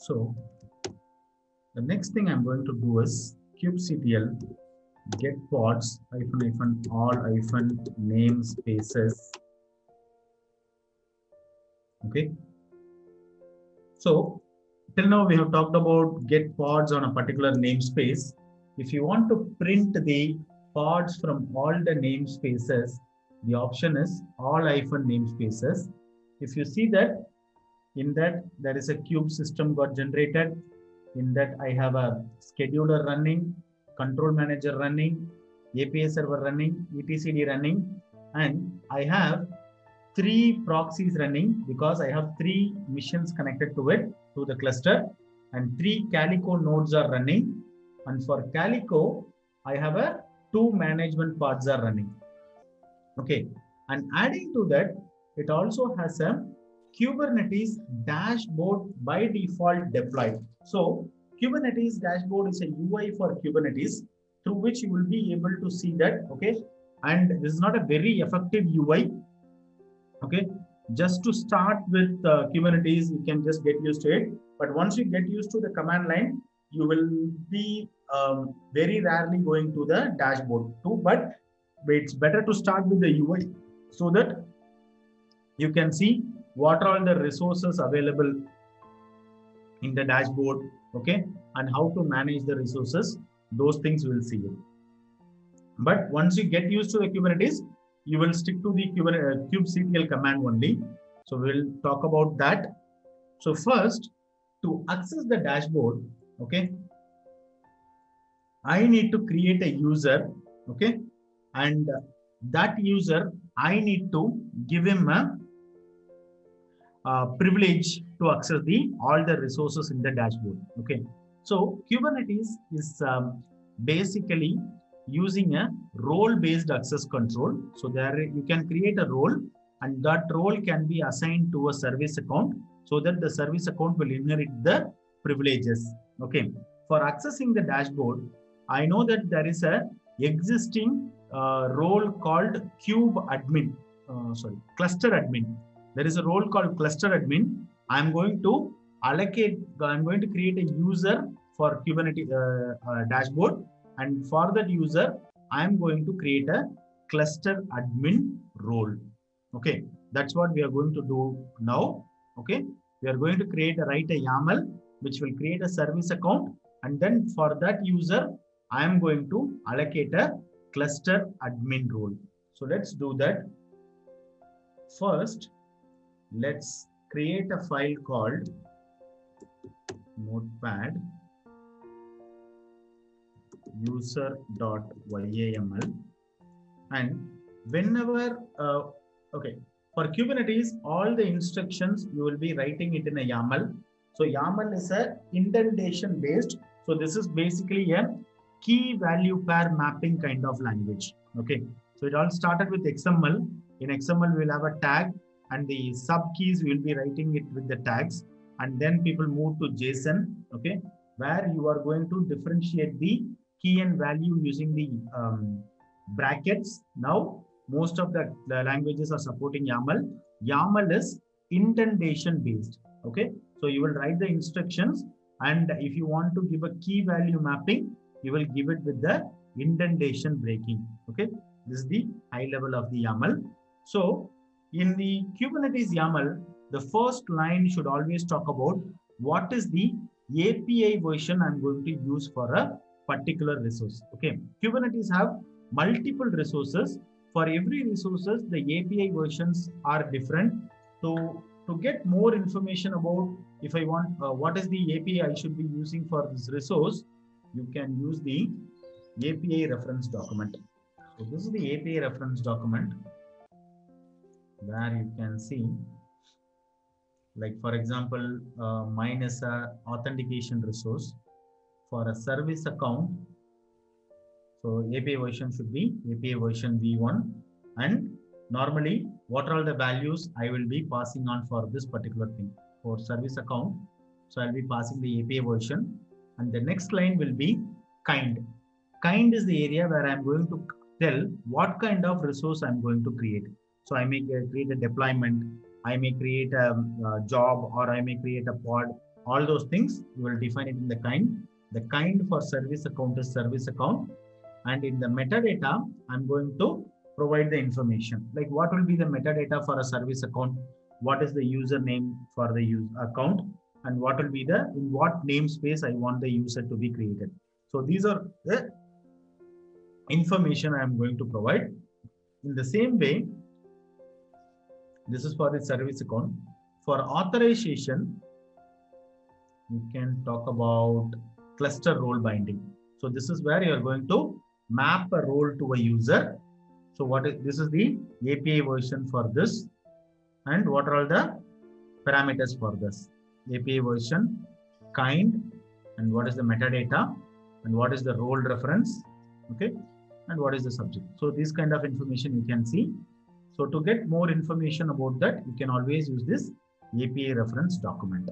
So the next thing I'm going to do is kubectl get pods all namespaces. Okay. So till now we have talked about get pods on a particular namespace. If you want to print the pods from all the namespaces, the option is all namespaces. If you see that, in that there is a cube system got generated. In that I have a scheduler running, control manager running, API server running, etcd running, and I have 3 proxies running because I have 3 missions connected to it, to the cluster, and 3 Calico nodes are running. And for Calico, I have a 2 management pods are running. Okay. And adding to that, it also has a Kubernetes dashboard by default deployed. So Kubernetes dashboard is a UI for Kubernetes through which you will be able to see that. Okay. And this is not a very effective UI. Okay. Just to start with Kubernetes, you can just get used to it. But once you get used to the command line, you will be very rarely going to the dashboard too. But it's better to start with the UI so that you can see what are all the resources available in the dashboard, okay, and how to manage the resources. Those things you will see it. But once you get used to the Kubernetes, you will stick to the kubectl command only. So we'll talk about that. So first, to access the dashboard, okay, I need to create a user, okay, and that user, I need to give him a privilege to access all the resources in the dashboard. Okay, so Kubernetes is basically using a role-based access control. So there you can create a role, and that role can be assigned to a service account so that the service account will inherit the privileges. Okay, for accessing the dashboard, I know that there is a existing role called cluster admin. There is a role called cluster admin. I'm going to create a user for Kubernetes dashboard. And for that user, I'm going to create a cluster admin role. Okay, that's what we are going to do now. Okay, we are going to write a YAML, which will create a service account. And then for that user, I am going to allocate a cluster admin role. So let's do that. First, let's create a file called notepad user.yaml, and whenever okay, for Kubernetes, all the instructions you will be writing it in a YAML. So YAML is a indentation based. So this is basically a key value pair mapping kind of language. Okay, so it all started with XML. In XML, we'll have a tag, and the sub keys we will be writing it with the tags, and then people move to JSON. Okay, where you are going to differentiate the key and value using the brackets. Now, most of the languages are supporting YAML. YAML is indentation based. Okay, so you will write the instructions, and if you want to give a key value mapping, you will give it with the indentation breaking. Okay, this is the high level of the YAML. So in the Kubernetes YAML, the first line should always talk about what is the API version I'm going to use for a particular resource. Okay, Kubernetes have multiple resources. For every resources, the API versions are different. So to get more information about if I want what is the API I should be using for this resource, you can use the API reference document. So this is the API reference document where you can see, like for example, mine is a authentication resource for a service account. So API version should be API version v1, and normally what are all the values I will be passing on for this particular thing for service account. So I'll be passing the API version, and the next line will be kind. Kind is the area where I'm going to tell what kind of resource I'm going to create. So I may create a deployment, I may create a job, or I may create a pod, all those things you will define it in the kind. The kind for service account is service account, and in the metadata I'm going to provide the information like what will be the metadata for a service account, what is the username for the account, and what will be the in what namespace I want the user to be created. So these are the information I am going to provide. In the same way, this is for the service account. For authorization, you can talk about cluster role binding. So this is where you are going to map a role to a user. So this is the API version for this, and what are all the parameters for this API version, kind, and what is the metadata, and what is the role reference, okay, and what is the subject. So this kind of information you can see. So to get more information about that, you can always use this API reference document.